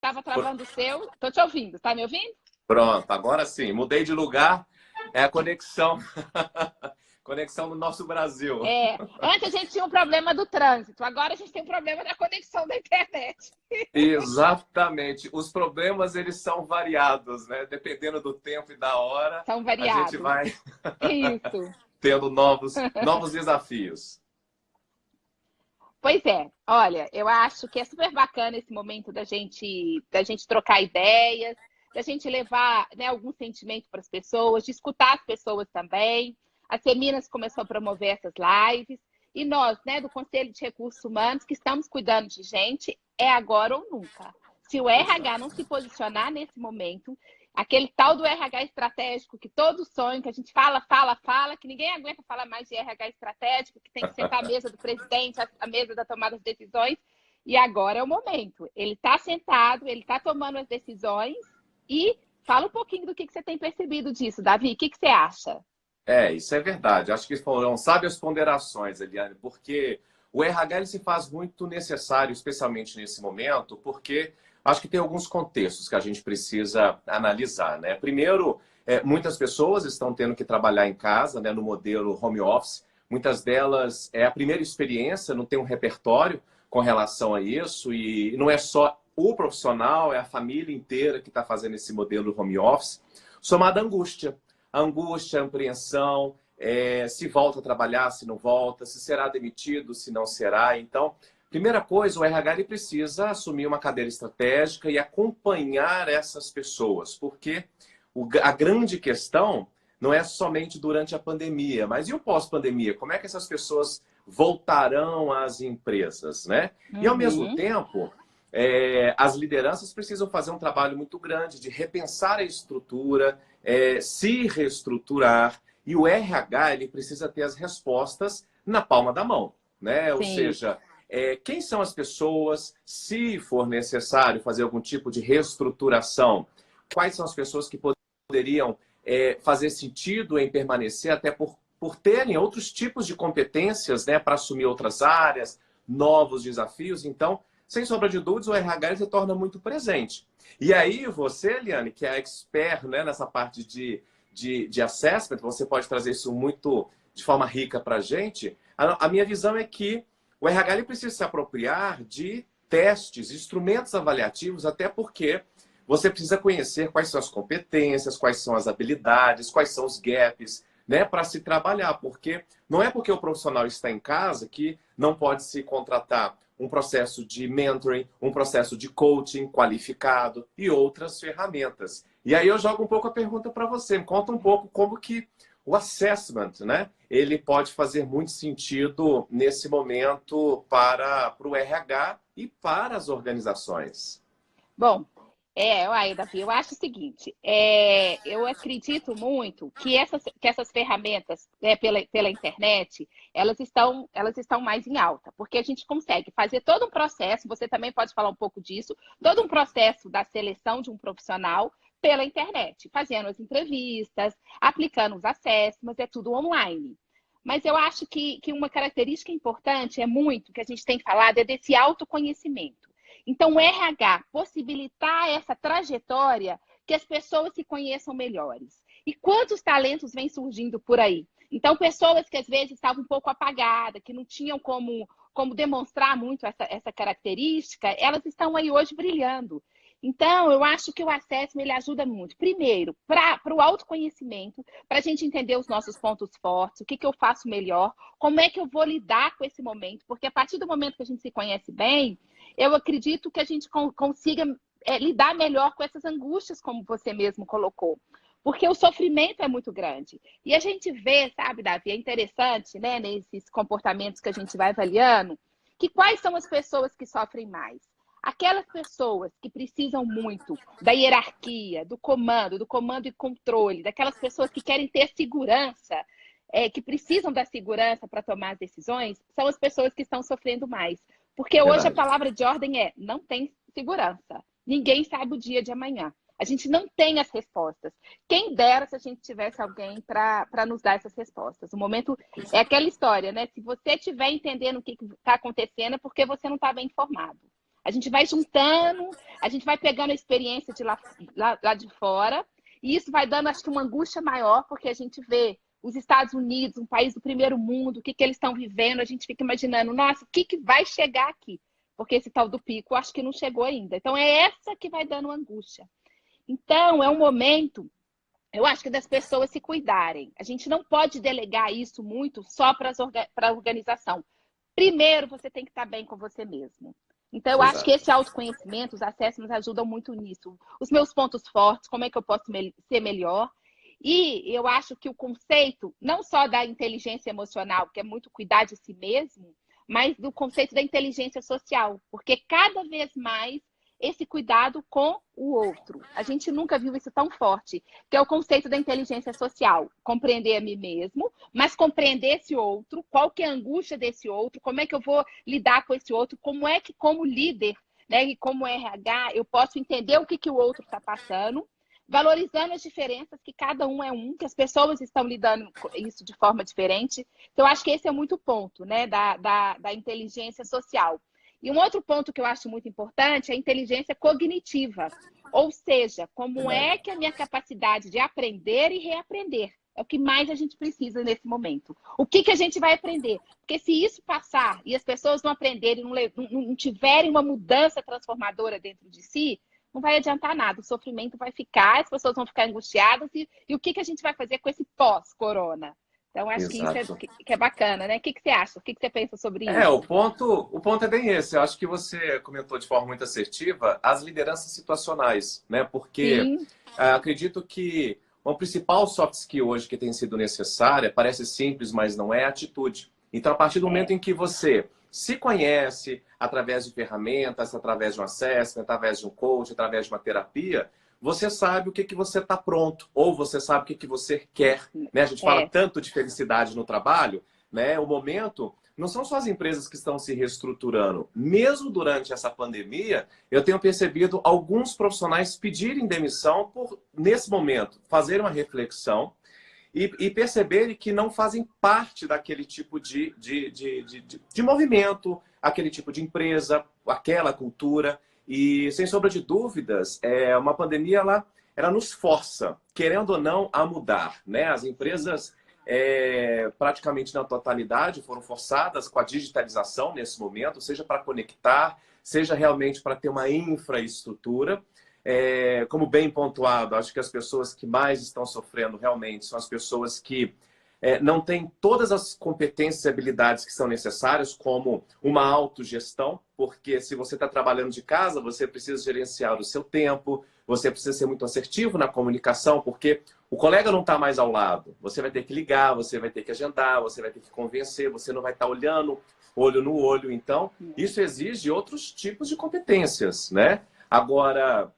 estava travando o seu. Estou te ouvindo. Está me ouvindo? Pronto, agora sim. Mudei de lugar. É a conexão. Conexão do nosso Brasil. Antes a gente tinha um problema do trânsito, agora a gente tem um problema da conexão da internet. Exatamente. Os problemas, eles são variados, né? Dependendo do tempo e da hora, São a gente variados. vai Isso. tendo novos desafios. Pois é, olha, eu acho que é super bacana esse momento da gente trocar ideias, da gente levar, né, algum sentimento para as pessoas, de escutar as pessoas também. A Seminas começou a promover essas lives, e nós, né, do Conselho de Recursos Humanos, que estamos cuidando de gente, é agora ou nunca. Se o RH não se posicionar nesse momento, aquele tal do RH estratégico que todos sonham, que a gente fala, que ninguém aguenta falar mais de RH estratégico, que tem que sentar à mesa do presidente, à mesa da tomada de decisões, e agora é o momento. Ele está sentado, ele está tomando as decisões, e fala um pouquinho do que você tem percebido disso, Davi, o que você acha? Isso é verdade. Acho que foram sábias ponderações, Eliane, porque o RH ele se faz muito necessário, especialmente nesse momento, porque acho que tem alguns contextos que a gente precisa analisar, né? Primeiro, muitas pessoas estão tendo que trabalhar em casa, né, no modelo home office. Muitas delas é a primeira experiência, não tem um repertório com relação a isso, e não é só o profissional, é a família inteira que está fazendo esse modelo home office, somada à angústia. Angústia, apreensão, se volta a trabalhar, se não volta, se será demitido, se não será. Então, primeira coisa, o RH ele precisa assumir uma cadeira estratégica e acompanhar essas pessoas, porque a grande questão não é somente durante a pandemia, mas e o pós-pandemia? Como é que essas pessoas voltarão às empresas, né? E, ao mesmo Uhum. tempo, as lideranças precisam fazer um trabalho muito grande de repensar a estrutura, se reestruturar, e o RH ele precisa ter as respostas na palma da mão, né? Ou Sim. seja, quem são as pessoas, se for necessário fazer algum tipo de reestruturação, quais são as pessoas que poderiam fazer sentido em permanecer, até por terem outros tipos de competências, né, para assumir outras áreas, novos desafios. Então, sem sombra de dúvidas, o RH se torna muito presente. E aí, você, Eliane, que é expert, né, nessa parte de assessment, você pode trazer isso muito de forma rica para a gente. A minha visão é que o RH ele precisa se apropriar de testes, instrumentos avaliativos, até porque você precisa conhecer quais são as competências, quais são as habilidades, quais são os gaps, né, para se trabalhar. Porque não é porque o profissional está em casa que não pode se contratar um processo de mentoring, um processo de coaching qualificado e outras ferramentas. E aí eu jogo um pouco a pergunta para você. Me conta um pouco como que o assessment, né, ele pode fazer muito sentido nesse momento para o RH e para as organizações. Bom, uai, Davi, eu acho o seguinte, eu acredito muito que essas ferramentas, né, pela internet, elas estão mais em alta, porque a gente consegue fazer todo um processo, você também pode falar um pouco disso, todo um processo da seleção de um profissional pela internet, fazendo as entrevistas, aplicando os assessments, é tudo online. Mas eu acho que uma característica importante que a gente tem falado, é desse autoconhecimento. Então, o RH possibilitar essa trajetória que as pessoas se conheçam melhores. E quantos talentos vêm surgindo por aí? Então, pessoas que às vezes estavam um pouco apagadas, que não tinham como demonstrar muito essa característica, elas estão aí hoje brilhando. Então, eu acho que o Assessment ele ajuda muito. Primeiro, para o autoconhecimento, para a gente entender os nossos pontos fortes, o que eu faço melhor, como é que eu vou lidar com esse momento, porque a partir do momento que a gente se conhece bem, eu acredito que a gente consiga lidar melhor com essas angústias, como você mesmo colocou. Porque o sofrimento é muito grande. E a gente vê, sabe, Davi, é interessante, né, nesses comportamentos que a gente vai avaliando, que quais são as pessoas que sofrem mais? Aquelas pessoas que precisam muito da hierarquia, do comando e controle, daquelas pessoas que querem ter segurança, que precisam da segurança para tomar as decisões, são as pessoas que estão sofrendo mais. Porque hoje a Verdade. palavra de ordem é: não tem segurança. Ninguém sabe o dia de amanhã. A gente não tem as respostas. Quem dera se a gente tivesse alguém para nos dar essas respostas. O momento é aquela história, né? Se você estiver entendendo o que está acontecendo, é porque você não está bem informado. A gente vai juntando, a gente vai pegando a experiência de lá de fora, e isso vai dando, acho que, uma angústia maior, porque a gente vê os Estados Unidos, um país do primeiro mundo, o que, que eles estão vivendo, a gente fica imaginando, nossa, o que, que vai chegar aqui? Porque esse tal do pico, acho que não chegou ainda. Então, é essa que vai dando angústia. Então, é um momento, eu acho que das pessoas se cuidarem. A gente não pode delegar isso muito só para a organização. Primeiro, você tem que estar bem com você mesmo. Então, eu acho que Exato. esse autoconhecimento, os acessos nos ajudam muito nisso. Os meus pontos fortes, como é que eu posso ser melhor. E eu acho que o conceito, não só da inteligência emocional, que é muito cuidar de si mesmo, mas do conceito da inteligência social. Porque cada vez mais esse cuidado com o outro. A gente nunca viu isso tão forte, que é o conceito da inteligência social. Compreender a mim mesmo, mas compreender esse outro, qual que é a angústia desse outro, como é que eu vou lidar com esse outro, como é que, como líder, né, e como RH, eu posso entender o que, que o outro está passando, valorizando as diferenças, que cada um é um, que as pessoas estão lidando com isso de forma diferente. Então, eu acho que esse é muito ponto, né, da inteligência social. E um outro ponto que eu acho muito importante é a inteligência cognitiva. Ou seja, como é Verdade. que a minha capacidade de aprender e reaprender é o que mais a gente precisa nesse momento. O que, que a gente vai aprender? Porque se isso passar e as pessoas não aprenderem, não tiverem uma mudança transformadora dentro de si, não vai adiantar nada. O sofrimento vai ficar, as pessoas vão ficar angustiadas. E o que, que a gente vai fazer com esse pós-corona? Então, acho que isso Exato. que é bacana, né? O que, que você acha? O que, que você pensa sobre É, isso? o ponto é bem esse. Eu acho que você comentou de forma muito assertiva as lideranças situacionais, né? Porque Sim, acredito que uma principal soft skill hoje que tem sido necessária, parece simples, mas não é, a atitude. Então, a partir do momento é. em que você se conhece através de ferramentas, através de um assessment, através de um coach, através de uma terapia, você sabe o que que você está pronto, ou você sabe o que que você quer, né? A gente fala É, tanto de felicidade no trabalho, né? O momento não são só as empresas que estão se reestruturando. Mesmo durante essa pandemia, eu tenho percebido alguns profissionais pedirem demissão por, nesse momento, fazer uma reflexão e perceberem que não fazem parte daquele tipo de movimento, aquele tipo de empresa, aquela cultura. E, sem sombra de dúvidas, uma pandemia ela nos força, querendo ou não, a mudar. Né? As sim. empresas, praticamente na totalidade, foram forçadas com a digitalização nesse momento, seja para conectar, seja realmente para ter uma infraestrutura. Como bem pontuado, acho que as pessoas que mais estão sofrendo realmente são as pessoas que não têm todas as competências e habilidades que são necessárias, como uma autogestão, porque se você está trabalhando de casa, você precisa gerenciar o seu tempo, você precisa ser muito assertivo na comunicação, porque o colega não está mais ao lado. Você vai ter que ligar, você vai ter que agendar, você vai ter que convencer, você não vai estar olhando olho no olho. Então, isso exige outros tipos de competências, né? Agora,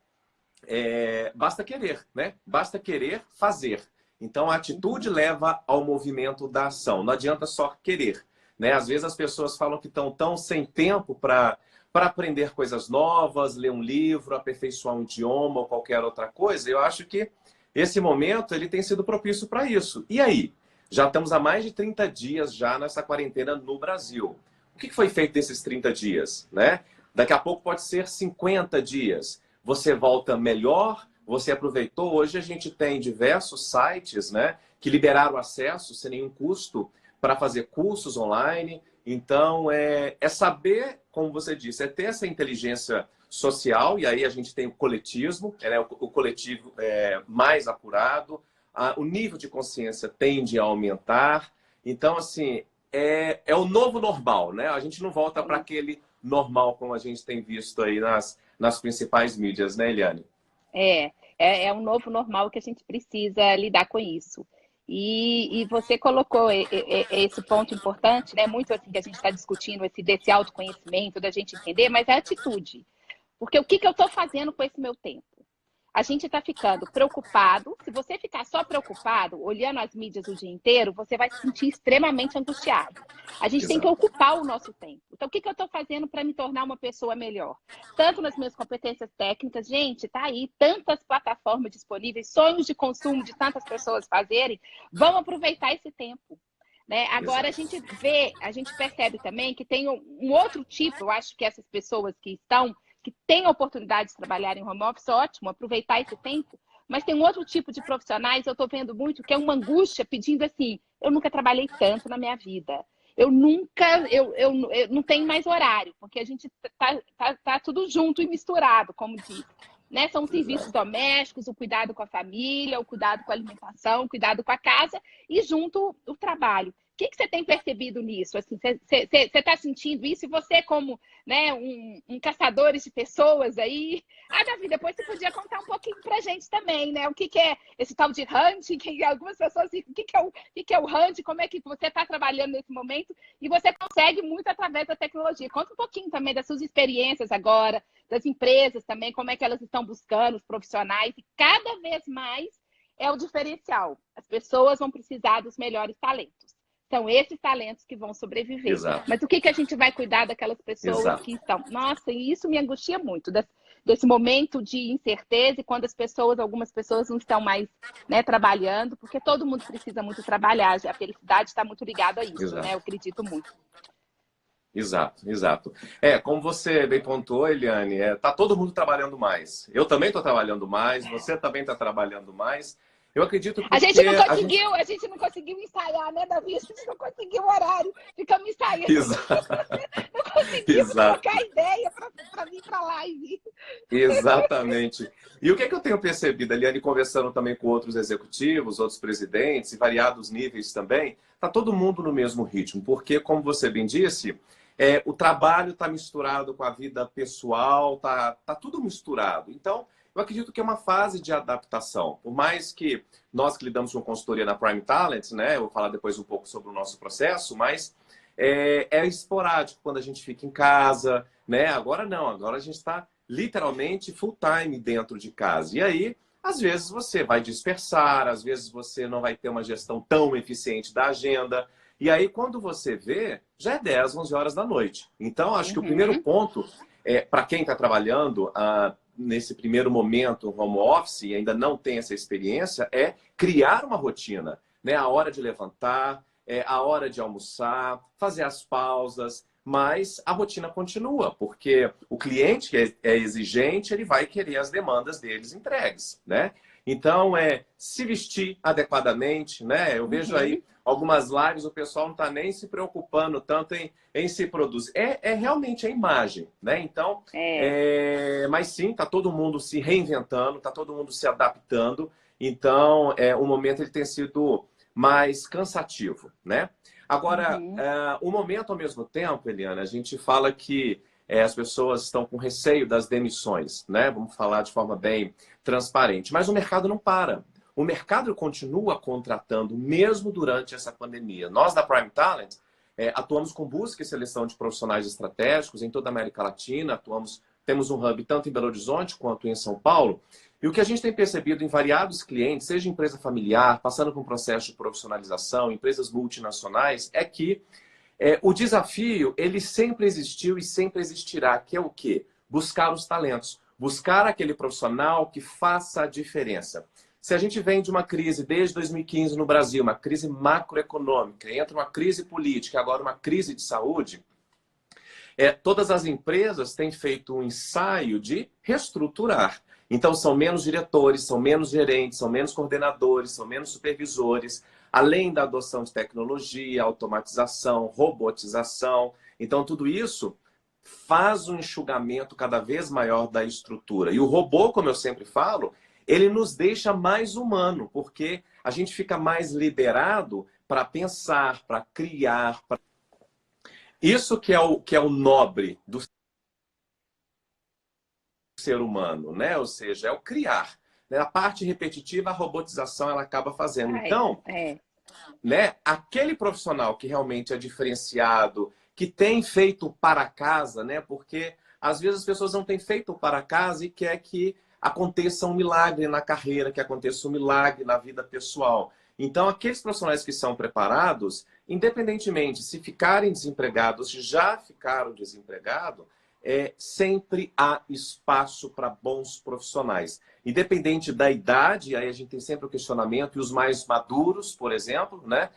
basta querer, né? Basta querer fazer. Então, a atitude Uhum. leva ao movimento da ação. Não adianta só querer, né? Às vezes as pessoas falam que estão tão sem tempo para aprender coisas novas, ler um livro, aperfeiçoar um idioma ou qualquer outra coisa. Eu acho que esse momento ele tem sido propício para isso. E aí? Já estamos há mais de 30 dias já nessa quarentena no Brasil. O que foi feito desses 30 dias, né? Daqui a pouco pode ser 50 dias. Você volta melhor, você aproveitou. Hoje a gente tem diversos sites, né, que liberaram acesso sem nenhum custo para fazer cursos online. Então, é saber, como você disse, é ter essa inteligência social, e aí a gente tem o coletismo, o coletivo mais apurado, o nível de consciência tende a aumentar. Então, assim, é o novo normal, né? A gente não volta É para isso. aquele normal como a gente tem visto aí nas principais mídias, né, Eliane? É um novo normal que a gente precisa lidar com isso. E você colocou esse ponto importante, né? Muito assim que a gente está discutindo desse autoconhecimento, da gente entender, mas é atitude. Porque o que, que eu estou fazendo com esse meu tempo? A gente está ficando preocupado. Se você ficar só preocupado, olhando as mídias o dia inteiro, você vai se sentir extremamente angustiado. A gente tem que Exato. ocupar o nosso tempo. Então, o que, que eu estou fazendo para me tornar uma pessoa melhor? Tanto nas minhas competências técnicas, gente, tá aí tantas plataformas disponíveis, sonhos de consumo de tantas pessoas fazerem. Vamos aproveitar esse tempo. né? Agora a gente percebe também que tem um outro tipo, eu acho que essas pessoas que têm a oportunidade de trabalhar em home office, ótimo, aproveitar esse tempo, mas tem um outro tipo de profissionais, eu estou vendo muito, que é uma angústia pedindo assim, eu nunca trabalhei tanto na minha vida. Eu não tenho mais horário, porque a gente tá tudo junto e misturado, como diz. Né? São os serviços Exato. domésticos, o cuidado com a família, o cuidado com a alimentação, o cuidado com a casa e junto o trabalho. O que você tem percebido nisso? Assim, você está sentindo isso? E você, como, né, um caçador de pessoas aí... Ah, Davi, depois você podia contar um pouquinho para a gente também, né? O que é esse tal de hunting? Que algumas pessoas dizem, o que é o hunting? Como é que você está trabalhando nesse momento? E você consegue muito através da tecnologia. Conta um pouquinho também das suas experiências agora, das empresas também, como é que elas estão buscando os profissionais. E cada vez mais é o diferencial. As pessoas vão precisar dos melhores talentos. São esses talentos que vão sobreviver. Exato. Mas o que a gente vai cuidar daquelas pessoas Exato. que estão... Nossa, e isso me angustia muito, desse momento de incerteza e quando algumas pessoas não estão mais, né, trabalhando, porque todo mundo precisa muito trabalhar. A felicidade está muito ligada a isso, né? Eu Exato. acredito muito. Exato, exato. Como você bem pontuou, Eliane, tá todo mundo trabalhando mais. Eu também estou trabalhando mais, você também está trabalhando mais. Eu acredito A porque a gente não conseguiu ensaiar, né, Davi? A gente não conseguiu o horário. Ficamos ensaiando. Não conseguimos Exato. trocar ideia para vir para a live. Exatamente. E o que é que eu tenho percebido, Eliane, conversando também com outros executivos, outros presidentes, e variados níveis também, tá todo mundo no mesmo ritmo, porque, como você bem disse, o trabalho está misturado com a vida pessoal, tá tudo misturado. Então, eu acredito que é uma fase de adaptação. Por mais que nós que lidamos com consultoria na Prime Talent, né, eu vou falar depois um pouco sobre o nosso processo, mas é esporádico quando a gente fica em casa, né? Agora não, agora a gente está literalmente full time dentro de casa. E aí, às vezes você vai dispersar, às vezes você não vai ter uma gestão tão eficiente da agenda. E aí, quando você vê, já é 10, 11 horas da noite. Então, acho que o primeiro ponto, para quem está trabalhando nesse primeiro momento home office e ainda não tem essa experiência, é criar uma rotina. Né? A hora de levantar, a hora de almoçar, fazer as pausas, mas a rotina continua, porque o cliente que é exigente, ele vai querer as demandas deles entregues, né? Então, se vestir adequadamente, né? Eu vejo aí algumas lives, o pessoal não está nem se preocupando tanto em se produzir. Realmente a imagem, né? Então, mas sim, está todo mundo se reinventando, está todo mundo se adaptando. Então, o momento ele tem sido mais cansativo, né? Agora, o momento ao mesmo tempo, Eliana, a gente fala que as pessoas estão com receio das demissões, né? Vamos falar de forma bem transparente. Mas o mercado não para. O mercado continua contratando, mesmo durante essa pandemia. Nós, da Prime Talent, atuamos com busca e seleção de profissionais estratégicos em toda a América Latina, temos um hub tanto em Belo Horizonte quanto em São Paulo. E o que a gente tem percebido em variados clientes, seja empresa familiar, passando por um processo de profissionalização, empresas multinacionais, é que o desafio, ele sempre existiu e sempre existirá, que é o quê? Buscar os talentos, buscar aquele profissional que faça a diferença. Se a gente vem de uma crise desde 2015 no Brasil, uma crise macroeconômica, entra uma crise política, agora uma crise de saúde, todas as empresas têm feito um ensaio de reestruturar. Então, são menos diretores, são menos gerentes, são menos coordenadores, são menos supervisores, além da adoção de tecnologia, automatização, robotização. Então, tudo isso faz um enxugamento cada vez maior da estrutura. E o robô, como eu sempre falo, ele nos deixa mais humano, porque a gente fica mais liberado para pensar, para criar. Isso que é o nobre do ser humano, né? Ou seja, é o criar. Né? A parte repetitiva, a robotização, ela acaba fazendo. Então, né? Aquele profissional que realmente é diferenciado, que tem feito para casa, né? Porque às vezes as pessoas não têm feito para casa e quer que aconteça um milagre na carreira, que aconteça um milagre na vida pessoal. Então, aqueles profissionais que são preparados, independentemente se ficarem desempregados, se já ficaram desempregados, sempre há espaço para bons profissionais. Independente da idade, aí a gente tem sempre o questionamento, e os mais maduros, por exemplo, né?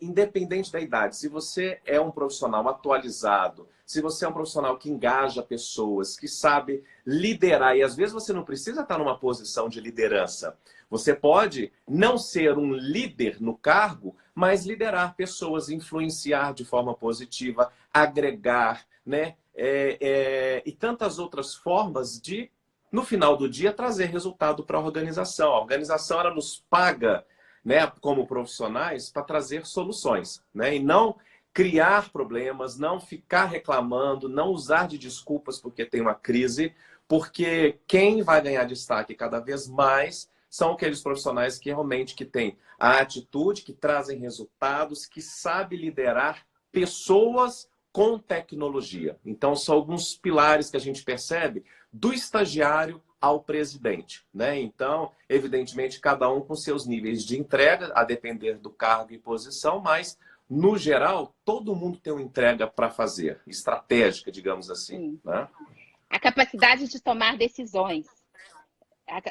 independente da idade, se você é um profissional atualizado, se você é um profissional que engaja pessoas, que sabe liderar, e às vezes você não precisa estar numa posição de liderança. Você pode não ser um líder no cargo, mas liderar pessoas, influenciar de forma positiva, agregar, né? E tantas outras formas de, no final do dia, trazer resultado para a organização. A organização, ela nos paga, né, como profissionais, para trazer soluções, né? E não criar problemas, não ficar reclamando, não usar de desculpas porque tem uma crise, porque quem vai ganhar destaque cada vez mais são aqueles profissionais que realmente que têm a atitude, que trazem resultados, que sabem liderar pessoas com tecnologia. Então, são alguns pilares que a gente percebe do estagiário ao presidente, né? Então, evidentemente, cada um com seus níveis de entrega, a depender do cargo e posição, mas, no geral, todo mundo tem uma entrega para fazer, estratégica, digamos assim, né? A capacidade de tomar decisões.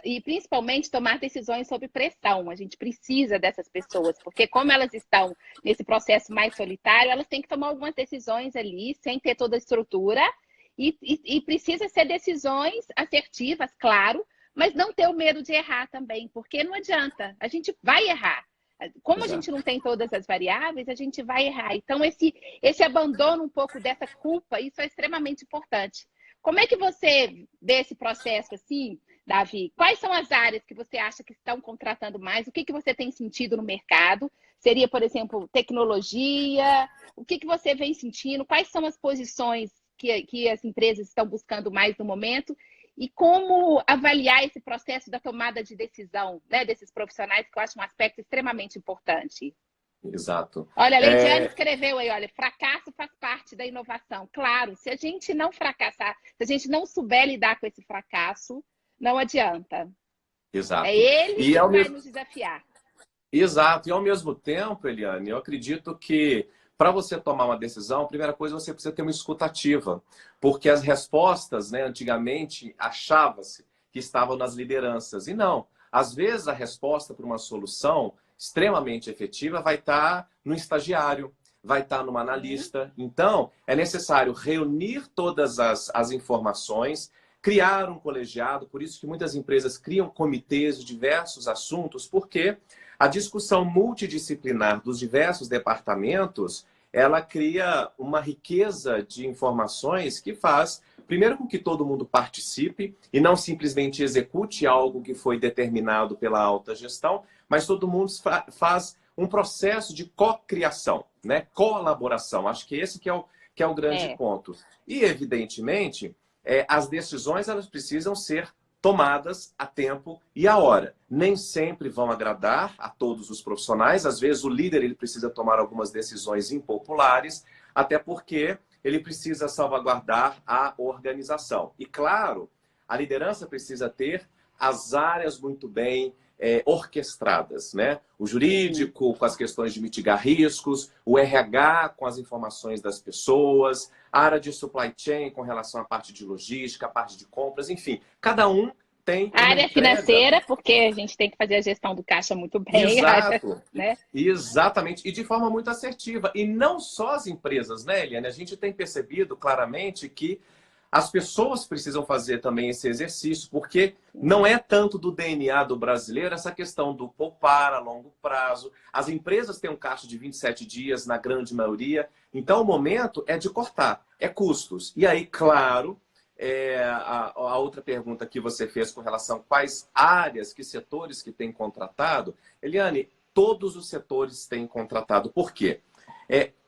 E principalmente tomar decisões sob pressão. A gente precisa dessas pessoas, porque como elas estão nesse processo mais solitário, elas têm que tomar algumas decisões ali, sem ter toda a estrutura, e precisa ser decisões assertivas, claro, mas não ter o medo de errar também, porque não adianta, a gente vai errar. Como a gente não tem todas as variáveis, a gente vai errar. Então, esse abandono um pouco dessa culpa, isso é extremamente importante. Como é que você vê esse processo assim, Davi? Quais são as áreas que você acha que estão contratando mais? O que você tem sentido no mercado? Seria, por exemplo, tecnologia? O que você vem sentindo? Quais são as posições que as empresas estão buscando mais no momento? E como avaliar esse processo da tomada de decisão, né, desses profissionais, que eu acho um aspecto extremamente importante. Exato. Olha, a Leidiane escreveu aí, olha, fracasso faz parte da inovação. Claro, se a gente não fracassar, se a gente não souber lidar com esse fracasso, não adianta. Exato. É ele E que vai nos desafiar. Exato. E ao mesmo tempo, Eliane, eu acredito que para você tomar uma decisão, a primeira coisa, você precisa ter uma escuta ativa. Porque as respostas, né, antigamente, achava-se que estavam nas lideranças. E não. Às vezes, a resposta para uma solução extremamente efetiva vai estar no estagiário, vai estar numa analista. Então, é necessário reunir todas as informações, criar um colegiado. Por isso que muitas empresas criam comitês de diversos assuntos, porque a discussão multidisciplinar dos diversos departamentos, ela cria uma riqueza de informações que faz, primeiro, com que todo mundo participe e não simplesmente execute algo que foi determinado pela alta gestão, mas todo mundo faz um processo de cocriação, né? Colaboração. Acho que esse que é o grande ponto. E, evidentemente, as decisões elas precisam ser tomadas a tempo e a hora. Nem sempre vão agradar a todos os profissionais. Às vezes o líder ele precisa tomar algumas decisões impopulares, até porque ele precisa salvaguardar a organização. E claro, a liderança precisa ter as áreas muito bem orquestradas, né? O jurídico com as questões de mitigar riscos, o RH com as informações das pessoas, a área de supply chain com relação à parte de logística, a parte de compras, enfim, cada um tem a uma área entrega. Financeira, porque a gente tem que fazer a gestão do caixa muito bem. Exato, né? Exatamente, e de forma muito assertiva. E não só as empresas, né, Eliane? A gente tem percebido claramente que as pessoas precisam fazer também esse exercício, porque não é tanto do DNA do brasileiro essa questão do poupar a longo prazo. As empresas têm um caixa de 27 dias, na grande maioria. Então, o momento é de cortar, é custos. E aí, claro, a outra pergunta que você fez com relação a quais áreas, que setores que têm contratado. Eliane, todos os setores têm contratado. Por quê?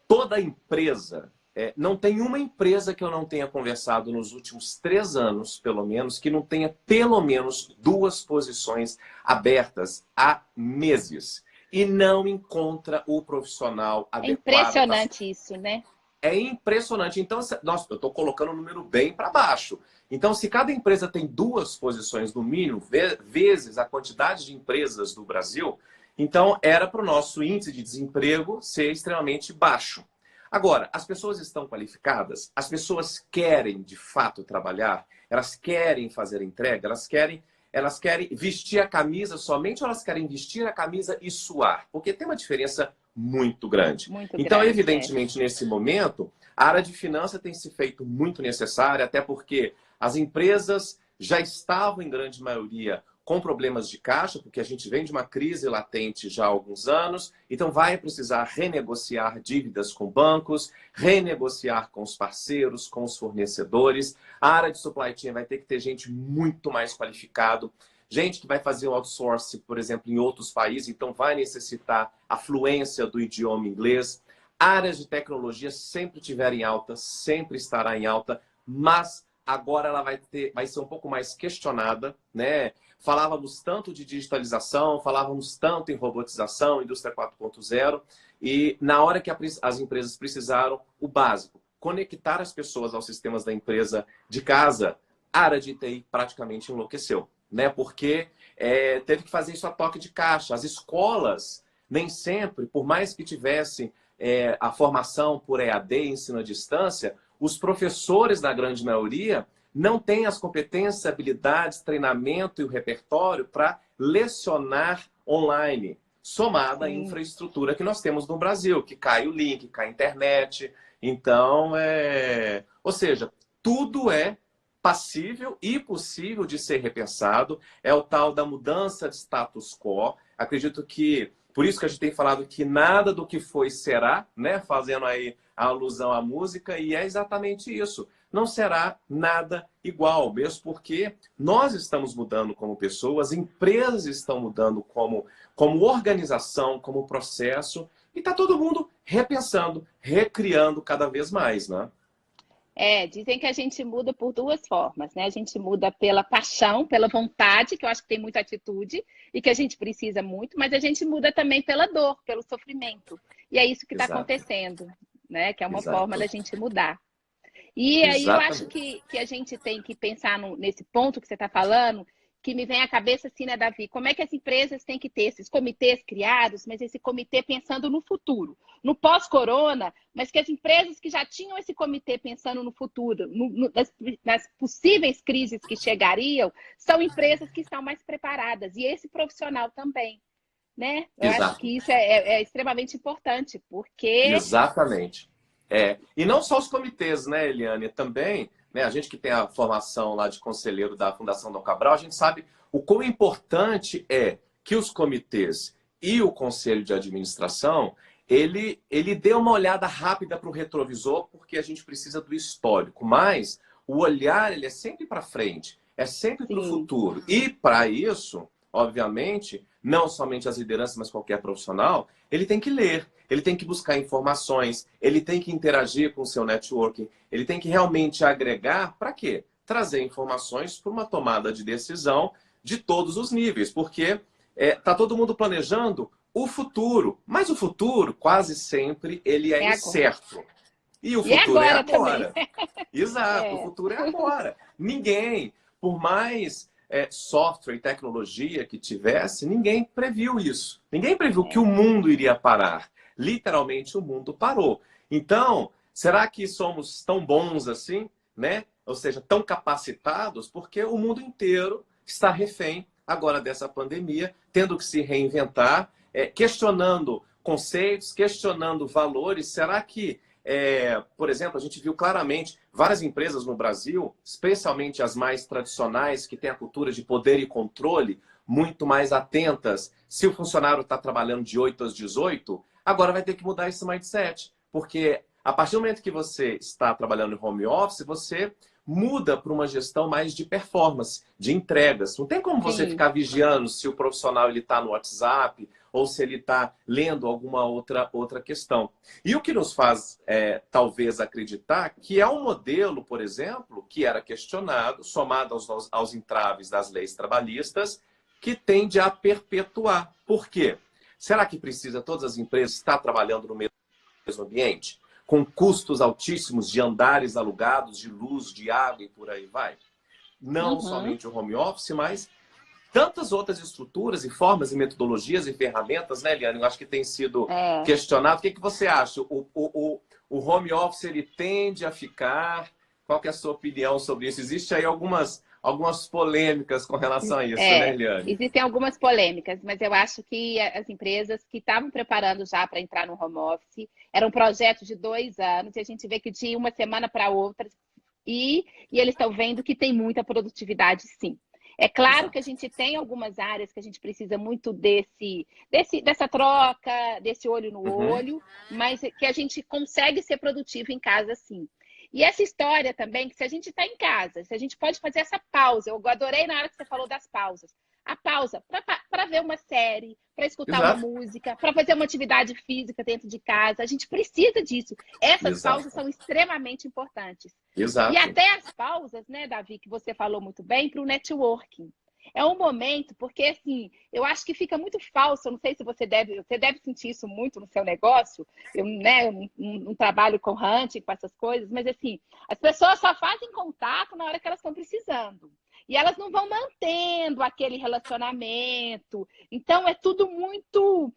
Toda empresa... não tem uma empresa que eu não tenha conversado nos últimos 3 anos, pelo menos, que não tenha pelo menos 2 posições abertas há meses. E não encontra o profissional adequado. É impressionante isso, né? É impressionante. Então, nossa, eu estou colocando o número bem para baixo. Então, se cada empresa tem 2 posições, no mínimo, vezes a quantidade de empresas do Brasil, então era para o nosso índice de desemprego ser extremamente baixo. Agora, as pessoas estão qualificadas? As pessoas querem, de fato, trabalhar? Elas querem fazer entrega? Elas querem vestir a camisa somente ou elas querem vestir a camisa e suar? Porque tem uma diferença muito grande. Muito Então, grande, evidentemente, nesse momento, a área de finanças tem se feito muito necessária, até porque as empresas já estavam, em grande maioria, com problemas de caixa, porque a gente vem de uma crise latente já há alguns anos, então vai precisar renegociar dívidas com bancos, renegociar com os parceiros, com os fornecedores. A área de supply chain vai ter que ter gente muito mais qualificada, gente que vai fazer o outsourcing, por exemplo, em outros países, então vai necessitar a fluência do idioma inglês. Áreas de tecnologia sempre tiver em alta, sempre estará em alta, mas agora ela vai ser um pouco mais questionada, né? Falávamos tanto de digitalização, falávamos tanto em robotização, indústria 4.0, e na hora que as empresas precisaram, o básico, conectar as pessoas aos sistemas da empresa de casa, a área de TI praticamente enlouqueceu, né? Porque teve que fazer isso a toque de caixa. As escolas, nem sempre, por mais que tivessem a formação por EAD, ensino à distância, os professores, na grande maioria, não têm as competências, habilidades, treinamento e o repertório para lecionar online, somada à infraestrutura que nós temos no Brasil, que cai o link, cai a internet. Então, ou seja, tudo é passível e possível de ser repensado. É o tal da mudança de status quo. Acredito que, por isso que a gente tem falado que nada do que foi será, né? Fazendo aí a alusão à música, e é exatamente isso. Não será nada igual, mesmo porque nós estamos mudando como pessoas, empresas estão mudando como organização, como processo, e está todo mundo repensando, recriando cada vez mais, né? Dizem que a gente muda por duas formas, né? A gente muda pela paixão, pela vontade, que eu acho que tem muita atitude e que a gente precisa muito, mas a gente muda também pela dor, pelo sofrimento. E é isso que está Exato. acontecendo, né? Que é uma forma Exato. da gente mudar. E aí eu acho Exatamente. que a gente tem que pensar nesse ponto que você está falando, que me vem à cabeça assim, né, Davi? Como é que as empresas têm que ter esses comitês criados, mas esse comitê pensando no futuro, no pós-corona, mas que as empresas que já tinham esse comitê pensando no futuro, nas possíveis crises que chegariam, são empresas que estão mais preparadas, e esse profissional também, né? Eu acho Exato. que isso é extremamente importante, porque Exatamente. E não só os comitês, né, Eliane? Também, né, a gente que tem a formação lá de conselheiro da Fundação Dom Cabral, a gente sabe o quão importante é que os comitês e o conselho de administração, ele dê uma olhada rápida para o retrovisor, porque a gente precisa do histórico. Mas o olhar, ele é sempre para frente, é sempre para o sim, futuro. E para isso, obviamente, não somente as lideranças, mas qualquer profissional, ele tem que ler, ele tem que buscar informações, ele tem que interagir com o seu networking, ele tem que realmente agregar para quê? Trazer informações para uma tomada de decisão de todos os níveis, porque está todo mundo planejando o futuro, mas o futuro quase sempre ele é é agora. incerto. E o E é futuro é agora também. agora. Exato, o É, futuro é agora. Ninguém, por mais software e tecnologia que tivesse, ninguém previu isso. Ninguém previu que o mundo iria parar. Literalmente, o mundo parou. Então, será que somos tão bons assim, né? Ou seja, tão capacitados? Porque o mundo inteiro está refém agora dessa pandemia, tendo que se reinventar, questionando conceitos, questionando valores. Será que por exemplo, a gente viu claramente várias empresas no Brasil, especialmente as mais tradicionais, que têm a cultura de poder e controle, muito mais atentas. Se o funcionário está trabalhando de 8 às 18, agora vai ter que mudar esse mindset. Porque a partir do momento que você está trabalhando em home office, você muda para uma gestão mais de performance, de entregas. Não tem como você sim. ficar vigiando se o profissional está no WhatsApp ou se ele está lendo alguma outra questão. E o que nos faz, talvez, acreditar que é um modelo, por exemplo, que era questionado, somado aos entraves das leis trabalhistas, que tende a perpetuar. Por quê? Será que precisa todas as empresas estar trabalhando no mesmo ambiente? Com custos altíssimos de andares alugados, de luz, de água e por aí vai? Não Uhum. somente o home office, mas tantas outras estruturas e formas e metodologias e ferramentas, né, Eliane? Eu acho que tem sido É. questionado. O que você acha? O home office, ele tende a ficar? Qual que é a sua opinião sobre isso? Existem aí algumas algumas polêmicas com relação a isso, né, Eliane? Existem algumas polêmicas, mas eu acho que as empresas que estavam preparando já para entrar no home office, era um projeto de 2 anos, e a gente vê que de uma semana para outra, e eles estão vendo que tem muita produtividade, sim. É claro Exato. que a gente tem algumas áreas que a gente precisa muito dessa troca, desse olho no Uhum. olho, mas que a gente consegue ser produtivo em casa, sim. E essa história também, que se a gente está em casa, se a gente pode fazer essa pausa, eu adorei na hora que você falou das pausas. A pausa para ver uma série, para escutar uma Exato. música, para fazer uma atividade física dentro de casa. A gente precisa disso. Essas pausas Exato. são extremamente importantes. E Exato. até as pausas, né, Davi, que você falou muito bem, para o networking. É um momento, porque assim, eu acho que fica muito falso. Eu não sei se você deve sentir isso muito no seu negócio. Eu, né, não trabalho com hunting, com essas coisas, mas assim, as pessoas só fazem contato na hora que elas estão precisando. E elas não vão mantendo aquele relacionamento. Então, é tudo muito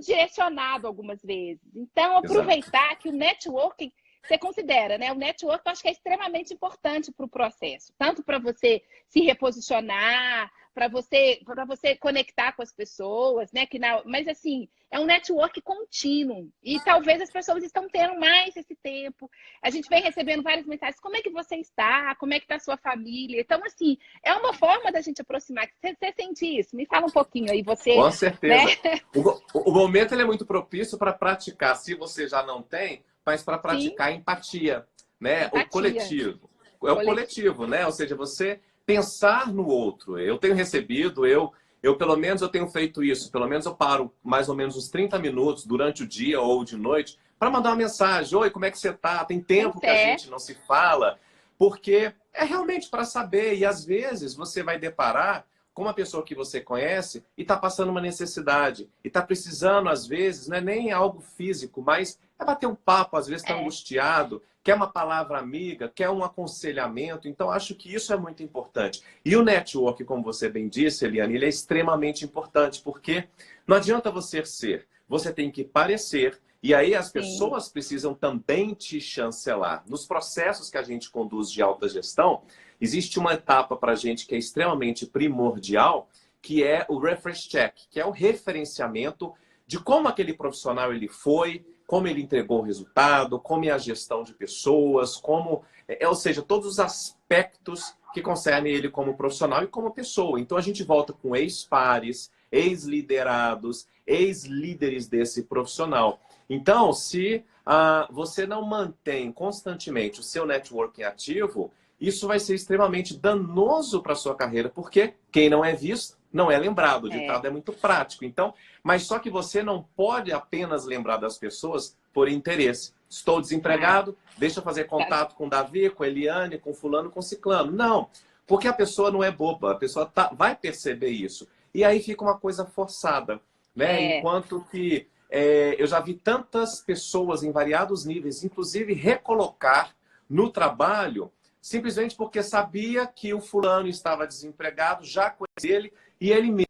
direcionado algumas vezes. Então, Exato. aproveitar que o networking você considera, né? O network eu acho que é extremamente importante para o processo, tanto para você se reposicionar, para você conectar com as pessoas, né? Mas assim, é um network contínuo. E talvez as pessoas estão tendo mais esse tempo. A gente vem recebendo várias mensagens: como é que você está? Como é que está a sua família? Então, assim, é uma forma da gente aproximar. Você sente isso? Me fala um pouquinho aí, você, Com né? certeza. O momento ele é muito propício para praticar, se você já não tem, mas para Sim, praticar empatia, né? O empatia, coletivo. É o coletivo. coletivo, né? Ou seja, você pensar no outro. Eu tenho recebido, eu pelo menos eu tenho feito isso. Pelo menos eu paro mais ou menos uns 30 minutos durante o dia ou de noite para mandar uma mensagem. Oi, como é que você tá? Tem Pois tempo que a é, gente não se fala, porque é realmente para saber. E às vezes você vai deparar com uma pessoa que você conhece e está passando uma necessidade. E está precisando, às vezes, não é nem algo físico, mas é bater um papo, às vezes está é, angustiado, quer uma palavra amiga, quer um aconselhamento. Então, acho que isso é muito importante. E o network, como você bem disse, Eliane, ele é extremamente importante, porque não adianta você ser, você tem que parecer. E aí as sim, pessoas precisam também te chancelar. Nos processos que a gente conduz de alta gestão, existe uma etapa para a gente que é extremamente primordial, que é o reference check, que é o referenciamento de como aquele profissional ele foi, como ele entregou o resultado, como é a gestão de pessoas, ou seja, todos os aspectos que concernem ele como profissional e como pessoa. Então a gente volta com ex-pares, ex-liderados, ex-líderes desse profissional. Então, se você não mantém constantemente o seu networking ativo, isso vai ser extremamente danoso para a sua carreira, porque quem não é visto não é lembrado. O é, ditado é muito prático. Então, mas só que você não pode apenas lembrar das pessoas por interesse. Estou ah, desempregado, deixa eu fazer tá, contato com Davi, com Eliane, com fulano, com ciclano. Não, porque a pessoa não é boba, a pessoa vai perceber isso. E aí fica uma coisa forçada, né? é, Enquanto que eu já vi tantas pessoas em variados níveis, inclusive recolocar no trabalho, simplesmente porque sabia que o fulano estava desempregado, já conhecia ele, e ele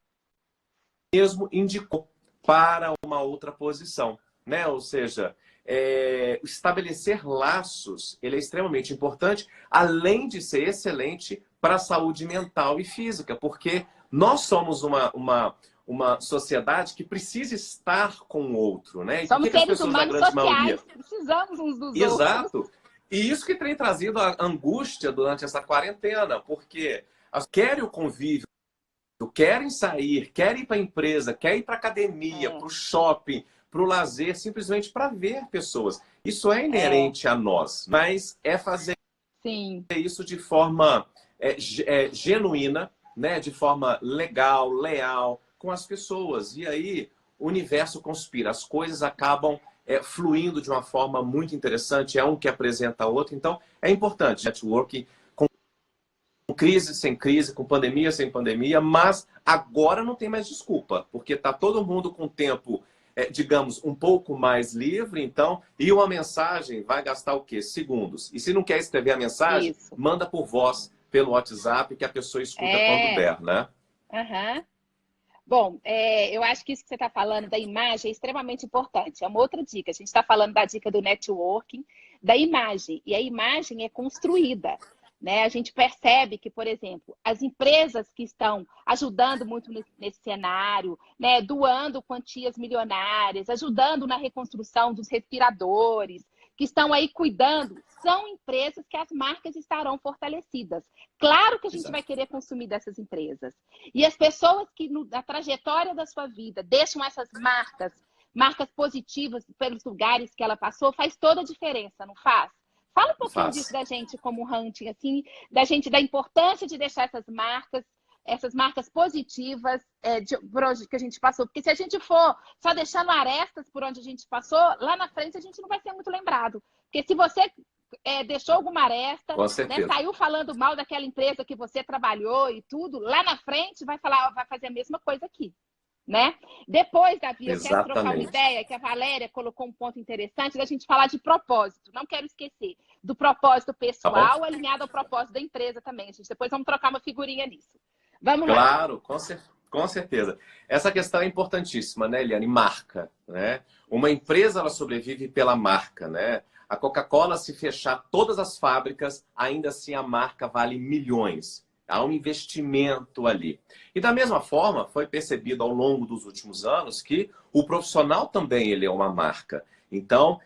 mesmo indicou para uma outra posição, né? Ou seja, estabelecer laços, ele é extremamente importante, além de ser excelente para a saúde mental e física, porque nós somos uma sociedade que precisa estar com o outro, né? E por somos que as seres pessoas, a humanos grande maioria? sociais, precisamos uns dos outros. Exato. E isso que tem trazido a angústia durante essa quarentena, porque querem o convívio, querem sair, querem ir para a empresa, querem ir para a academia, É, para o shopping, para o lazer, simplesmente para ver pessoas. Isso é é, inerente a nós, mas é fazer sim, isso de forma genuína, né? De forma legal, leal com as pessoas. E aí o universo conspira, as coisas acabam fluindo de uma forma muito interessante, é um que apresenta o outro. Então, é importante networking com crise, sem crise, com pandemia, sem pandemia, mas agora não tem mais desculpa, porque está todo mundo com tempo, digamos, um pouco mais livre, então, e uma mensagem vai gastar o quê? Segundos. E se não quer escrever a mensagem, isso. manda por voz, pelo WhatsApp, que a pessoa escuta quando É, der, né? aham. Bom, eu acho que isso que você está falando da imagem é extremamente importante. É uma outra dica. A gente está falando da dica do networking, da imagem. E a imagem é construída. né? A gente percebe que, por exemplo, as empresas que estão ajudando muito nesse cenário, né? Doando quantias milionárias, ajudando na reconstrução dos respiradores, que estão aí cuidando, são empresas que as marcas estarão fortalecidas. Claro que a gente vai querer consumir dessas empresas. E as pessoas que, na trajetória da sua vida, deixam essas marcas positivas pelos lugares que ela passou, faz toda a diferença, não faz? Fala um pouquinho disso da gente como hunting, assim, da importância de deixar essas marcas positivas por onde que a gente passou. Porque se a gente for só deixando arestas por onde a gente passou, lá na frente a gente não vai ser muito lembrado. Porque se você deixou alguma aresta, né, saiu falando mal daquela empresa que você trabalhou e tudo, lá na frente vai fazer a mesma coisa aqui. Né? Depois, Davi, eu quero trocar uma ideia, que a Valéria colocou um ponto interessante da gente falar de propósito. Não quero esquecer do propósito pessoal alinhado ao propósito da empresa também. Depois vamos trocar uma figurinha nisso. Vamos lá. Claro, com certeza. Essa questão é importantíssima, né, Eliane? Marca, né? Uma empresa, ela sobrevive pela marca, né? A Coca-Cola, se fechar todas as fábricas, ainda assim a marca vale milhões. Há um investimento ali. E da mesma forma, foi percebido ao longo dos últimos anos que o profissional também ele é uma marca. Então,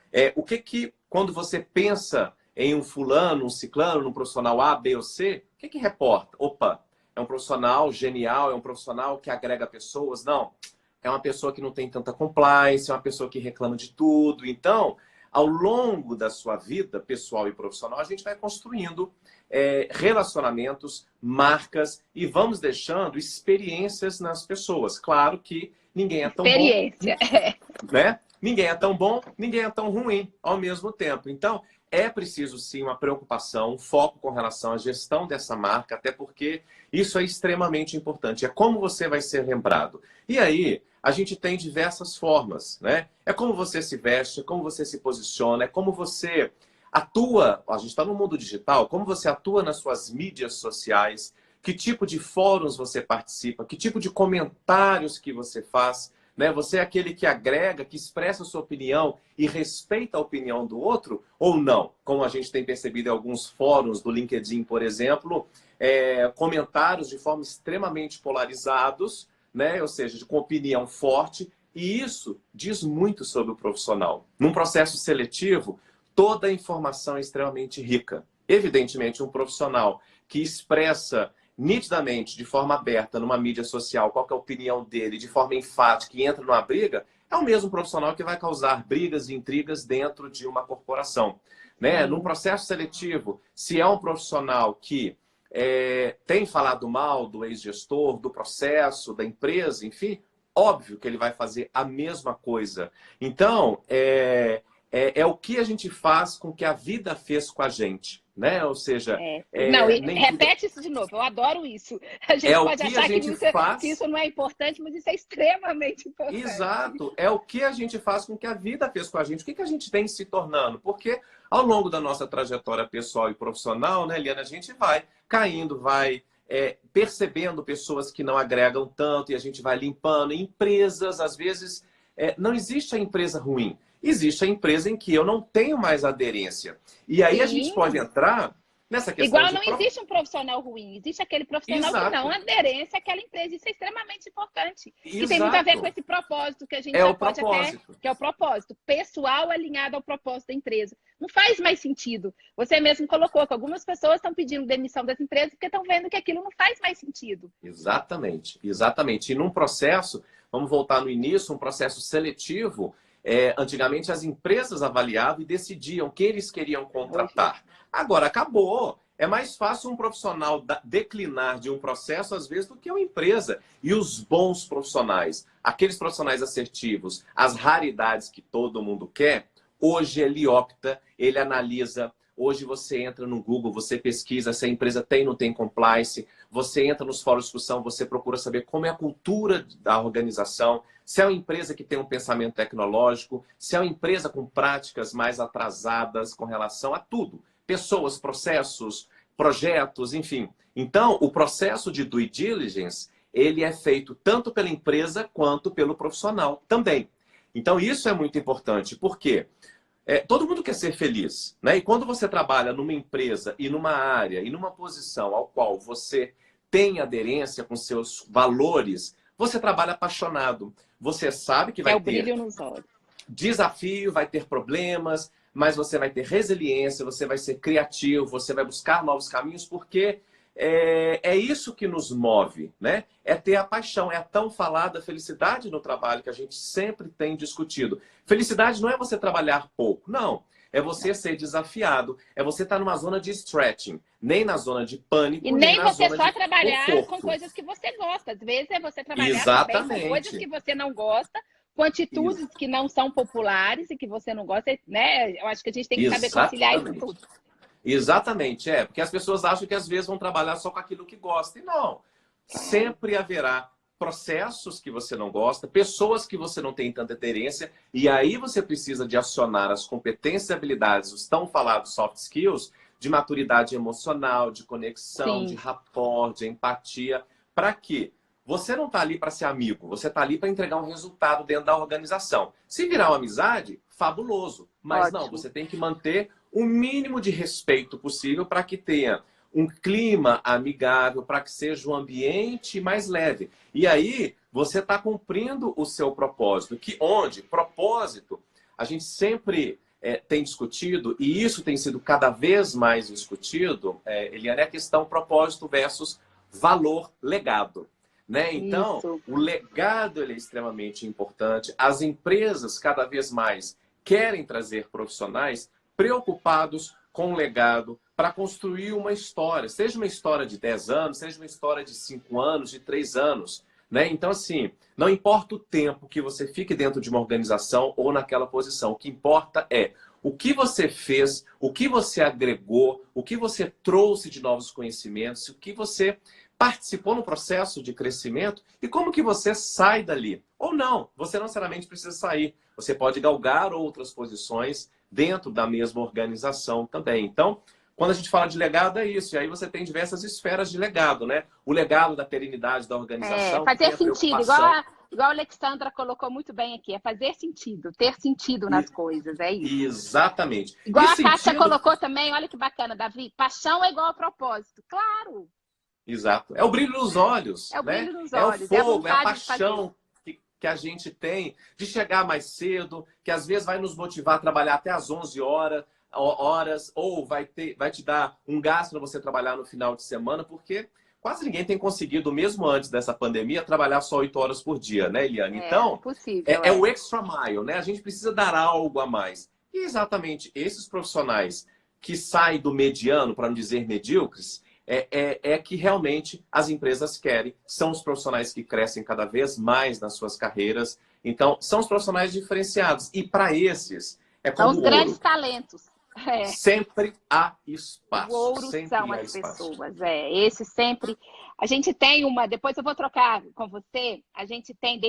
quando você pensa em um fulano, um ciclano, um profissional A, B ou C, o que reporta? Opa, é um profissional genial, é um profissional que agrega pessoas? Não, é uma pessoa que não tem tanta compliance, é uma pessoa que reclama de tudo. Então, ao longo da sua vida pessoal e profissional, a gente vai construindo relacionamentos, marcas e vamos deixando experiências nas pessoas. Claro que ninguém é tão bom, né? Ninguém é tão bom, ninguém é tão ruim ao mesmo tempo. Então, é preciso sim uma preocupação, um foco com relação à gestão dessa marca, até porque isso é extremamente importante. É como você vai ser lembrado. E aí, a gente tem diversas formas, né? É como você se veste, é como você se posiciona, é como você atua. A gente está no mundo digital, como você atua nas suas mídias sociais, que tipo de fóruns você participa, que tipo de comentários que você faz, né? Você é aquele que agrega, que expressa a sua opinião e respeita a opinião do outro ou não? Como a gente tem percebido em alguns fóruns do LinkedIn, por exemplo, comentários de forma extremamente polarizados, né? Ou seja, com opinião forte, e isso diz muito sobre o profissional. Num processo seletivo, toda a informação é extremamente rica. Evidentemente, um profissional que expressa nitidamente, de forma aberta, numa mídia social, qual que é a opinião dele, de forma enfática, que entra numa briga, é o mesmo profissional que vai causar brigas e intrigas dentro de uma corporação. Né? Num processo seletivo, se é um profissional que tem falado mal do ex-gestor, do processo, da empresa, enfim, óbvio que ele vai fazer a mesma coisa. Então, é o que a gente faz com que a vida fez com a gente, né? Ou seja... repete isso de novo, eu adoro isso. A gente pode achar que isso não é importante, mas isso é extremamente importante. Exato, é o que a gente faz com que a vida fez com a gente. O que a gente vem se tornando? Porque ao longo da nossa trajetória pessoal e profissional, né, Eliana, a gente vai caindo, vai percebendo pessoas que não agregam tanto e a gente vai limpando. Empresas, às vezes, não existe a empresa ruim. Existe a empresa em que eu não tenho mais aderência. E aí a gente pode entrar nessa questão Igual não existe um profissional ruim, existe aquele profissional que não aderência àquela empresa. Isso é extremamente importante. E tem muito a ver com esse propósito que a gente já pode até... Que é o propósito pessoal alinhado ao propósito da empresa. Não faz mais sentido. Você mesmo colocou que algumas pessoas estão pedindo demissão das empresas porque estão vendo que aquilo não faz mais sentido. Exatamente, exatamente. E num processo, vamos voltar no início, um processo seletivo... antigamente as empresas avaliavam e decidiam quem eles queriam contratar. Agora acabou. É mais fácil um profissional declinar de um processo, às vezes, do que uma empresa. E os bons profissionais, aqueles profissionais assertivos, as raridades que todo mundo quer, hoje ele opta, ele analisa. Hoje você entra no Google, você pesquisa se a empresa tem ou não tem compliance, você entra nos fóruns de discussão, você procura saber como é a cultura da organização, se é uma empresa que tem um pensamento tecnológico, se é uma empresa com práticas mais atrasadas com relação a tudo. Pessoas, processos, projetos, enfim. Então, o processo de due diligence, ele é feito tanto pela empresa quanto pelo profissional também. Então, isso é muito importante. Por quê? todo mundo quer ser feliz, né? E quando você trabalha numa empresa e numa área e numa posição ao qual você tem aderência com seus valores, você trabalha apaixonado. Você sabe que É vai o ter brilho nos olhos. desafio, vai ter problemas, mas você vai ter resiliência, você vai ser criativo, você vai buscar novos caminhos, porque é isso que nos move, né? É ter a paixão, é a tão falada felicidade no trabalho que a gente sempre tem discutido. Felicidade não é você trabalhar pouco, não. É você ser desafiado, é você estar numa zona de stretching, nem na zona de E pânico, nem nem na você zona só de trabalhar com conforto. coisas que você gosta. Às vezes é você trabalhar também com coisas Exatamente. que você não gosta, com atitudes que não são populares e que você não gosta, né? Eu acho que a gente tem que saber conciliar isso Exatamente. tudo. Exatamente, porque as pessoas acham que às vezes vão trabalhar só com aquilo que gostam. E não. Sempre haverá processos que você não gosta, pessoas que você não tem tanta aderência, e aí você precisa de acionar as competências e habilidades, os tão falados soft skills, de maturidade emocional, de conexão, de Sim, rapport, de empatia, para quê? Você não está ali para ser amigo, você está ali para entregar um resultado dentro da organização. Se virar uma amizade, fabuloso. Mas não, ótimo. você tem que manter o mínimo de respeito possível para que tenha um clima amigável, para que seja um ambiente mais leve. E aí você está cumprindo o seu propósito. Que onde? Propósito, a gente sempre tem discutido, e isso tem sido cada vez mais discutido, Eliane, é a questão propósito versus valor legado. Né? Então, Isso. o legado ele é extremamente importante. As empresas, cada vez mais, querem trazer profissionais preocupados com o legado para construir uma história. Seja uma história de 10 anos, seja uma história de 5 anos, de 3 anos. Né? Então, assim, não importa o tempo que você fique dentro de uma organização ou naquela posição. O que importa é o que você fez, o que você agregou, o que você trouxe de novos conhecimentos, o que você participou no processo de crescimento e como que você sai dali. Ou não, você não necessariamente precisa sair. Você pode galgar outras posições dentro da mesma organização também. Então, quando a gente fala de legado, é isso. E aí você tem diversas esferas de legado, né? O legado da perenidade da organização, que tem Fazer a sentido, preocupação. igual a Alexandra colocou muito bem aqui, é fazer sentido, ter sentido E, nas coisas, é isso. exatamente. Igual E a Kátia sentido. colocou também, olha que bacana, Davi, paixão é igual a propósito. Claro, Exato. É o brilho nos olhos, é o né? brilho nos É o olhos, é a fogo, é a vontade de fazer. paixão que a gente tem de chegar mais cedo, que às vezes vai nos motivar a trabalhar até às 11 horas, ou vai te dar um gasto para você trabalhar no final de semana, porque quase ninguém tem conseguido, mesmo antes dessa pandemia, trabalhar só 8 horas por dia, né, Eliane? É Então, impossível, é o extra mile, né? A gente precisa dar algo a mais. E exatamente esses profissionais que saem do mediano, para não dizer medíocres, que realmente as empresas querem. São os profissionais que crescem cada vez mais nas suas carreiras. Então, são os profissionais diferenciados. E para esses, é São como os o grandes ouro. talentos. É. Sempre há O espaço. ouro são Sempre há as espaço. pessoas, esse sempre. A gente tem uma, depois eu vou trocar com você, a gente tem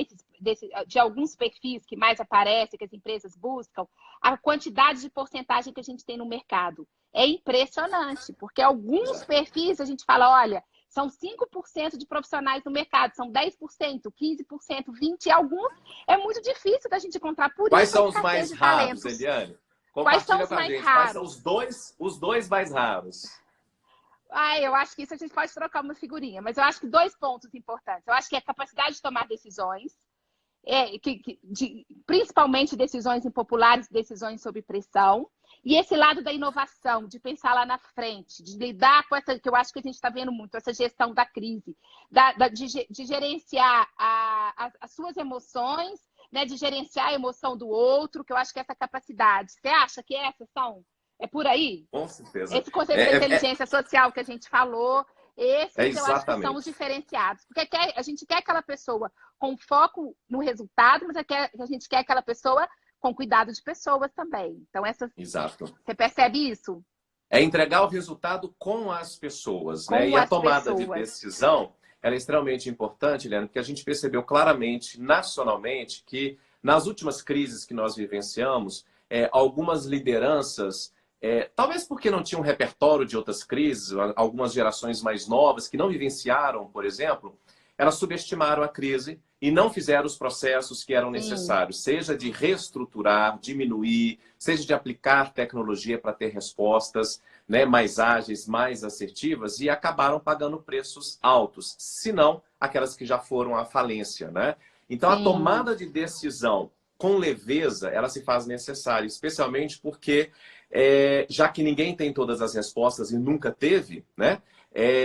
de alguns perfis que mais aparecem, que as empresas buscam, a quantidade de porcentagem que a gente tem no mercado. É impressionante, porque alguns Exato. perfis a gente fala, olha, são 5% de profissionais no mercado, são 10%, 15%, 20%, e alguns é muito difícil da gente encontrar, por Quais isso a são os escassez mais de raros, talentos. Eliane? Quais são Compartilha os com a mais gente. Quais são raros? os dois mais raros? Eu acho que isso a gente pode trocar uma figurinha, mas eu acho que dois pontos importantes. Eu acho que é a capacidade de tomar decisões, principalmente decisões impopulares, decisões sob pressão, e esse lado da inovação, de pensar lá na frente, de lidar com essa, que eu acho que a gente está vendo muito, essa gestão da crise, de gerenciar as suas emoções, né, de gerenciar a emoção do outro, que eu acho que essa capacidade. Você acha que essas são? É por aí? Com certeza. Esse conceito da inteligência social que a gente falou, esses eu acho que são os Exatamente. diferenciados. Porque a gente quer aquela pessoa com foco no resultado, mas a gente quer aquela pessoa com cuidado de pessoas também. Então, Exato. você percebe isso? É entregar o resultado com as pessoas, né? Com E a as tomada de pessoas. decisão, ela é extremamente importante, Leandro, porque a gente percebeu claramente, nacionalmente, que nas últimas crises que nós vivenciamos, algumas lideranças, talvez porque não tinham repertório de outras crises, algumas gerações mais novas que não vivenciaram, por exemplo, elas subestimaram a crise e não fizeram os processos que eram necessários, seja de reestruturar, diminuir, seja de aplicar tecnologia para ter respostas, né, mais ágeis, mais assertivas, e acabaram pagando preços altos, se não aquelas que já foram à falência, né? Então, a tomada de decisão com leveza, ela se faz necessária, especialmente porque, já que ninguém tem todas as respostas e nunca teve, né?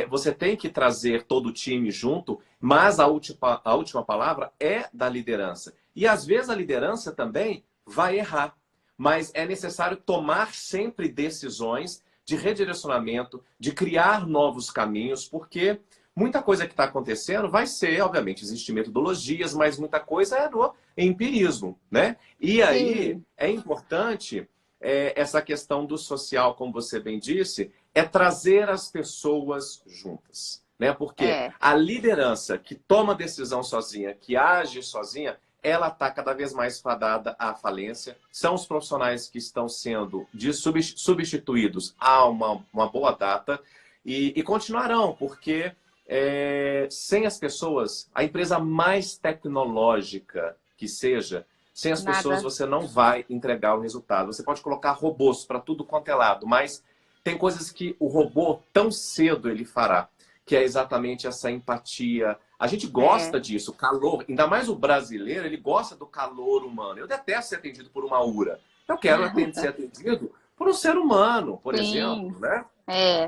Você tem que trazer todo o time junto, mas a última palavra é da liderança. E às vezes a liderança também vai errar, mas é necessário tomar sempre decisões de redirecionamento, de criar novos caminhos, porque muita coisa que está acontecendo vai ser, obviamente, existem metodologias, mas muita coisa é do empirismo, né? E aí é importante essa questão do social, como você bem disse, é trazer as pessoas juntas, né? Porque a liderança que toma decisão sozinha, que age sozinha, ela está cada vez mais fadada à falência. São os profissionais que estão sendo substituídos há uma boa data e continuarão, porque sem as pessoas, a empresa mais tecnológica que seja, sem as pessoas você não vai entregar o resultado. Você pode colocar robôs para tudo quanto é lado, mas tem coisas que o robô tão cedo ele fará, que é exatamente essa empatia. A gente gosta disso, calor. Ainda mais o brasileiro, ele gosta do calor humano. Eu detesto ser atendido por uma URA. Eu quero ser atendido por um ser humano, por exemplo, né?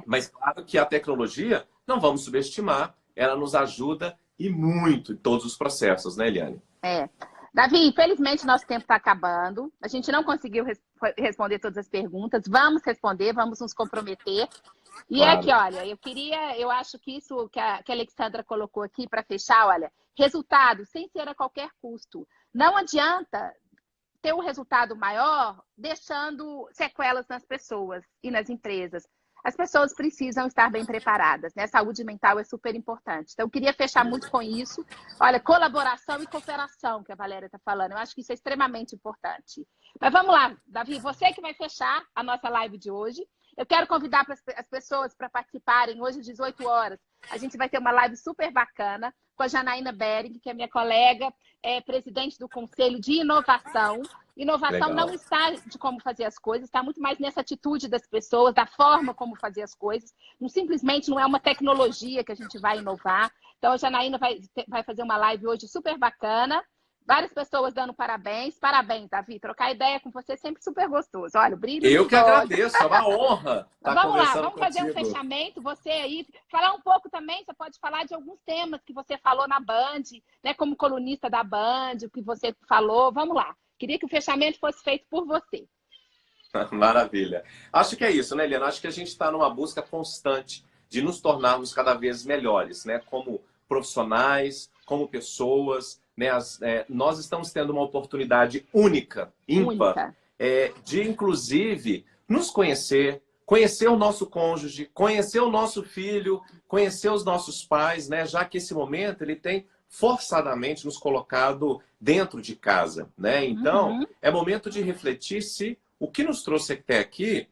Mas claro que a tecnologia, não vamos subestimar, ela nos ajuda e muito em todos os processos, né, Eliane? Davi, infelizmente nosso tempo está acabando. A gente não conseguiu responder todas as perguntas. Vamos responder, vamos nos comprometer. E claro. Aqui, olha, eu acho que isso que a Alexandra colocou aqui para fechar, olha, resultado sem ser a qualquer custo. Não adianta ter um resultado maior deixando sequelas nas pessoas e nas empresas. As pessoas precisam estar bem preparadas, né? Saúde mental é super importante. Então, eu queria fechar muito com isso. Olha, colaboração e cooperação, que a Valéria está falando. Eu acho que isso é extremamente importante. Mas vamos lá, Davi, você que vai fechar a nossa live de hoje. Eu quero convidar as pessoas para participarem hoje às 18 horas. A gente vai ter uma live super bacana com a Janaína Bering, que é minha colega, presidente do Conselho de Inovação. Inovação Legal. não está de como fazer as coisas, está muito mais nessa atitude das pessoas, da forma como fazer as coisas. Simplesmente não é uma tecnologia que a gente vai inovar. Então, a Janaína vai fazer uma live hoje super bacana. Várias pessoas dando parabéns. Parabéns, Davi. Trocar ideia com você é sempre super gostoso. Olha, o brilho. Eu que agradeço, é uma honra estar Vamos lá, conversando vamos fazer um contigo. fechamento. Você aí, falar um pouco também, você pode falar de alguns temas que você falou na Band, né? Como colunista da Band, o que você falou. Vamos lá. Queria que o fechamento fosse feito por você. Maravilha. Acho que é isso, né, Eliana? Acho que a gente está numa busca constante de nos tornarmos cada vez melhores, né? Como profissionais, como pessoas, né? Nós estamos tendo uma oportunidade única, ímpar, de, inclusive, nos conhecer, conhecer o nosso cônjuge, conhecer o nosso filho, conhecer os nossos pais, né? Já que esse momento ele tem forçadamente nos colocado dentro de casa, né? Então, é momento de refletir se o que nos trouxe até aqui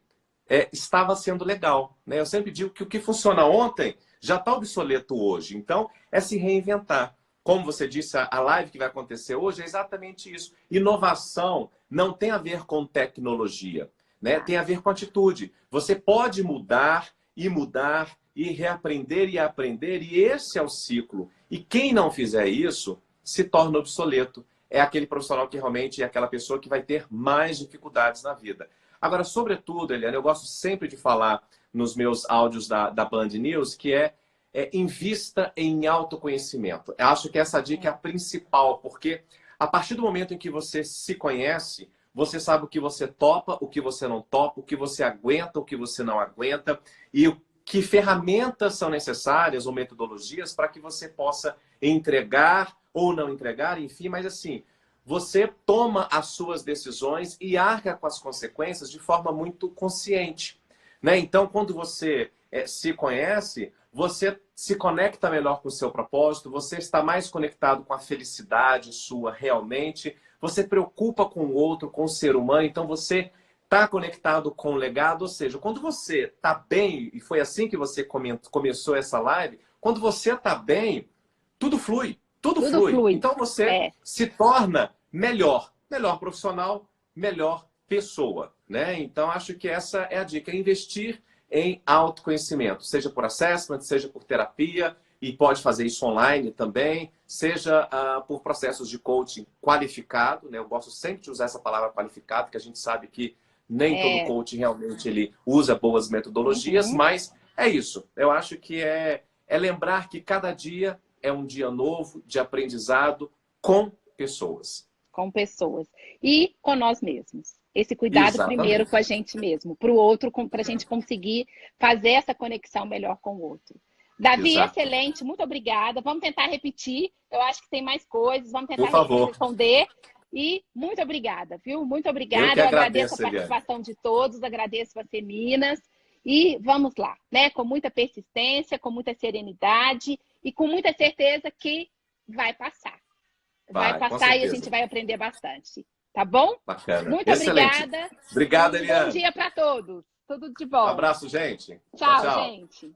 estava sendo legal, né? Eu sempre digo que o que funciona ontem já está obsoleto hoje. Então, é se reinventar. Como você disse, a live que vai acontecer hoje é exatamente isso. Inovação não tem a ver com tecnologia, né? Tem a ver com atitude. Você pode mudar e reaprender e aprender, e esse é o ciclo. E quem não fizer isso se torna obsoleto. É aquele profissional que realmente é aquela pessoa que vai ter mais dificuldades na vida. Agora, sobretudo, Eliane, eu gosto sempre de falar nos meus áudios da Band News, que invista em autoconhecimento. Eu acho que essa dica é a principal, porque a partir do momento em que você se conhece, você sabe o que você topa, o que você não topa, o que você aguenta, o que você não aguenta, e que ferramentas são necessárias ou metodologias para que você possa entregar ou não entregar, enfim, mas assim, você toma as suas decisões e arca com as consequências de forma muito consciente, né? Então, quando você se conhece, você se conecta melhor com o seu propósito, você está mais conectado com a felicidade sua realmente, você preocupa com o outro, com o ser humano, então você está conectado com o legado, ou seja, quando você está bem, e foi assim que você começou essa live, quando você está bem, tudo flui. Tudo Tudo flui. flui. Então você se torna melhor. Melhor profissional, melhor pessoa, né? Então acho que essa é a dica, é investir em autoconhecimento, seja por assessment, seja por terapia, e pode fazer isso online também, seja por processos de coaching qualificado, né? Eu gosto sempre de usar essa palavra qualificado, porque a gente sabe que nem todo coach realmente ele usa boas metodologias, mas é isso. Eu acho que é lembrar que cada dia é um dia novo de aprendizado com pessoas. Com pessoas. E com nós mesmos. Esse cuidado primeiro com a gente mesmo, para o outro, para a gente conseguir fazer essa conexão melhor com o outro. Davi, excelente, muito obrigada. Vamos tentar repetir. Eu acho que tem mais coisas. Vamos tentar responder. E muito obrigada, viu? Muito obrigada. Eu agradeço a participação de todos, agradeço as Feminas. E vamos lá, né? Com muita persistência, com muita serenidade e com muita certeza que vai passar. Vai passar e a gente vai aprender bastante. Tá bom? Bacana. Muito obrigada. Obrigada, Eliane. Bom dia para todos. Tudo de bom. Um abraço, gente. Tchau, gente.